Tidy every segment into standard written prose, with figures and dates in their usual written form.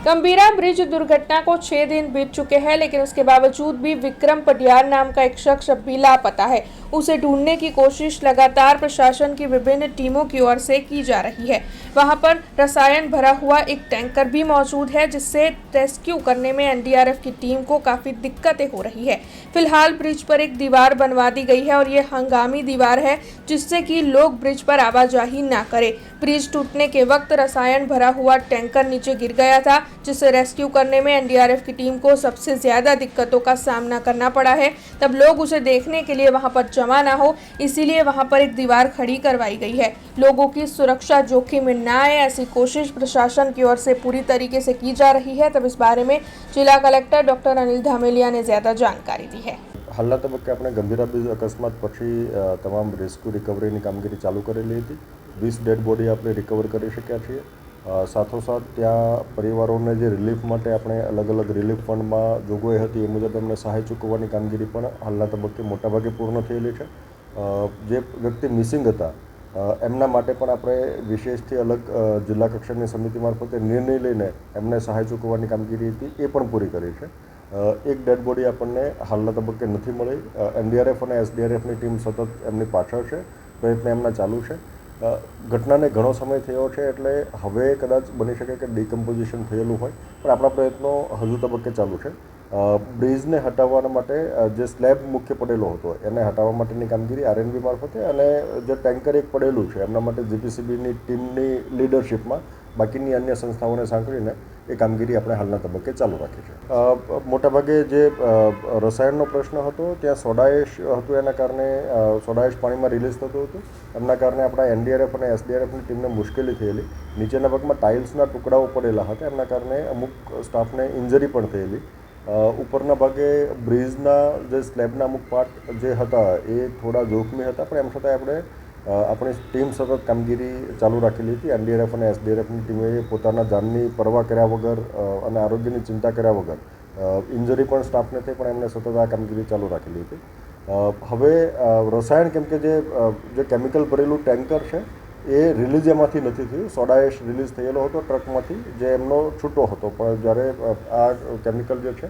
गंभीरा bridge दुर्घटना को 6 दिन बीत चुके हैं, लेकिन उसके बावजूद भी विक्रम पटियार नाम का एक शख्स अब भी लापता है। उसे ढूंढने की कोशिश लगातार प्रशासन की विभिन्न टीमों की ओर से की जा रही है। वहां पर रसायन भरा हुआ एक टैंकर भी मौजूद है, जिससे रेस्क्यू करने में एनडीआरएफ की टीम को काफी दिक्कतें हो रही है। फिलहाल ब्रिज पर एक दीवार बनवा दी गई है और ये हंगामी दीवार है, जिससे कि लोग ब्रिज पर आवाजाही ना करें। ब्रिज टूटने के वक्त रसायन भरा हुआ टैंकर नीचे गिर गया था, जिसे रेस्क्यू करने में एनडीआरएफ की टीम को सबसे ज्यादा दिक्कतों का सामना करना पड़ा है। तब लोग उसे देखने के लिए वहां पर जमा ना हो, इसीलिए वहां पर एक दीवार खड़ी करवाई गई है। लोगों की सुरक्षा जोखिम में ना आए, ऐसी कोशिश प्रशासन की ओर से पूरी तरीके से की जा रही है। तब इस बारे में जिला कलेक्टर डॉक्टर अनिल धामेलिया ने ज्यादा जानकारी दी है। हालना तबक्के આપણે ગંભીરા બ્રિજ અકસ્માત પછી તમામ રેસ્ક્યુ રિકવરીની કામગીરી ચાલુ કરેલી હતી। 20 ડેડ બોડી આપણે રિકવર કરી શક્યા છીએ। સાથોસાથ ત્યાં પરિવારોને જે રિલીફ માટે આપણે અલગ અલગ રિલીફ ફંડમાં જોગવાઈ હતી એ મુજબ એમને સહાય ચૂકવવાની કામગીરી પણ હાલના તબક્કે મોટાભાગે પૂર્ણ થયેલી છે। જે વ્યક્તિ મિસિંગ હતા એમના માટે પણ આપણે વિશેષથી અલગ જિલ્લા કક્ષાની સમિતિ મારફતે નિર્ણય લઈને એમને સહાય ચૂકવવાની કામગીરી હતી એ પણ પૂરી કરી છે। એક ડેડ બોડી આપણને હાલના તબક્કે નથી મળી। એનડીઆરએફ અને એસડીઆરએફની ટીમ સતત એમની પાછળ છે, પ્રયત્ન એમના ચાલુ છે। ઘટનાને ઘણો સમય થયો છે એટલે હવે કદાચ બની શકે કે ડિકમ્પોઝિશન થયેલું હોય, પણ આપણા પ્રયત્નો હજુ તબક્કે ચાલુ છે। બ્રિજને હટાવવા માટે જે સ્લેબ મુખ્ય પડેલો હતો એને હટાવવા માટેની કામગીરી આરએનબી મારફતે અને જે ટેન્કર એક પડેલું છે એમના માટે જીપીસીબીની ટીમની લીડરશિપમાં બાકીની અન્ય સંસ્થાઓને સાંકળીને એ કામગીરી આપણે હાલના તબક્કે ચાલુ રાખી છે। મોટાભાગે જે રસાયણનો પ્રશ્ન હતો ત્યાં સોડાએશ હતું, એના કારણે સોડાએશ પાણીમાં રિલીઝ થતું હતું, એમના કારણે આપણા એનડીઆરએફ અને એસડીઆરએફની ટીમને મુશ્કેલી થયેલી। નીચેના ભાગમાં ટાઇલ્સના ટુકડાઓ પડેલા હતા, એમના કારણે અમુક સ્ટાફને ઇન્જરી પણ થયેલી। ઉપરના ભાગે બ્રિજના જે સ્લેબના અમુક પાર્ટ જે હતા એ થોડા જોખમી હતા, પણ એમ છતાં આપણે આપણી ટીમ સતત કામગીરી ચાલુ રાખેલી હતી। એનડીઆરએફ અને એસડીઆરએફની ટીમે પોતાના જાનની પરવા કર્યા વગર અને આરોગ્યની ચિંતા કર્યા વગર ઇન્જરી પણ સ્ટાફને થઈ, પણ એમને સતત આ કામગીરી ચાલુ રાખેલી હતી। હવે રસાયણ કેમ કે જે કેમિકલ ભરેલું ટેન્કર છે એ રિલીઝ એમાંથી નથી થયું। સોડાએશ રિલીઝ થયેલો હતો ટ્રકમાંથી, જે એમનો છૂટો હતો, પણ જ્યારે આ કેમિકલ જે છે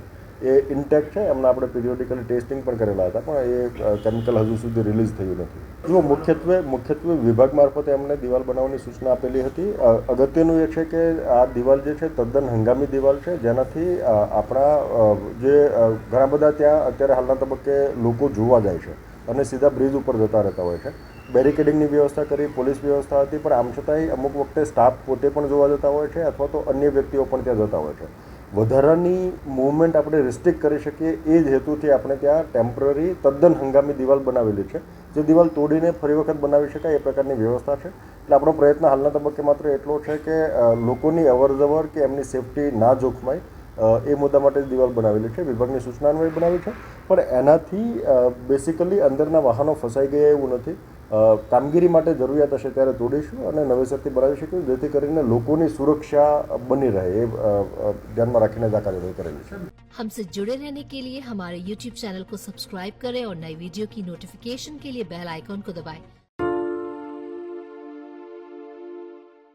એ ઇન્ટેક્ટ છે, એમના આપણે પિરિયોડિકલી ટેસ્ટિંગ પણ કરેલા હતા, પણ એ કેમિકલ હજુ સુધી રિલીઝ થયું નથી। જો મુખ્યત્વે વિભાગ મારફતે એમને દિવાલ બનાવવાની સૂચના આપેલી હતી। અગત્યનું એ છે કે આ દિવાલ જે છે તદ્દન હંગામી દિવાલ છે, જેનાથી આપણા જે ઘણા બધા ત્યાં અત્યારે હાલના તબક્કે લોકો જોવા જાય છે અને સીધા બ્રિજ ઉપર જતા રહેતા હોય છે। બેરિકેડિંગની વ્યવસ્થા કરી, પોલીસ વ્યવસ્થા હતી, પણ આમ છતાંય અમુક વખતે સ્ટાફ પોતે પણ જોવા જતા હોય છે અથવા તો અન્ય વ્યક્તિઓ પણ ત્યાં જતા હોય છે। વધારાની મૂવમેન્ટ આપણે રિસ્ટ્રિક્ટ કરી શકીએ એ જ હેતુથી આપણે ત્યાં ટેમ્પરરી તદ્દન હંગામી દિવાલ બનાવેલી છે, જે દિવાલ તોડીને ફરી વખત બનાવી શકાય એ પ્રકારની વ્યવસ્થા છે। એટલે આપણો પ્રયત્ન હાલના તબક્કે માત્ર એટલો છે કે લોકોની અવરજવર કે એમની સેફટી ના જોખમાય એ મુદ્દા માટે દિવાલ બનાવેલી છે, વિભાગની સૂચના અન્વયે બનાવી છે, પણ એનાથી બેસિકલી અંદરના વાહનો ફસાઈ ગયા એવું નથી। કામગીરી માટે જરૂરિયાત હશે ત્યારે તોડીશું અને નવેસરથી બનાવી શકીશું, જેથી કરીને લોકોની સુરક્ષા બની રહે એ ધ્યાનમાં રાખીને જ આ કાર્યવાહી કરેલી છે। हमसे जुड़े रहने के लिए हमारे YouTube चैनल को सब्सक्राइब करें और नई वीडियो की नोटिफिकेशन के लिए बेल आइकॉन को दबाएं।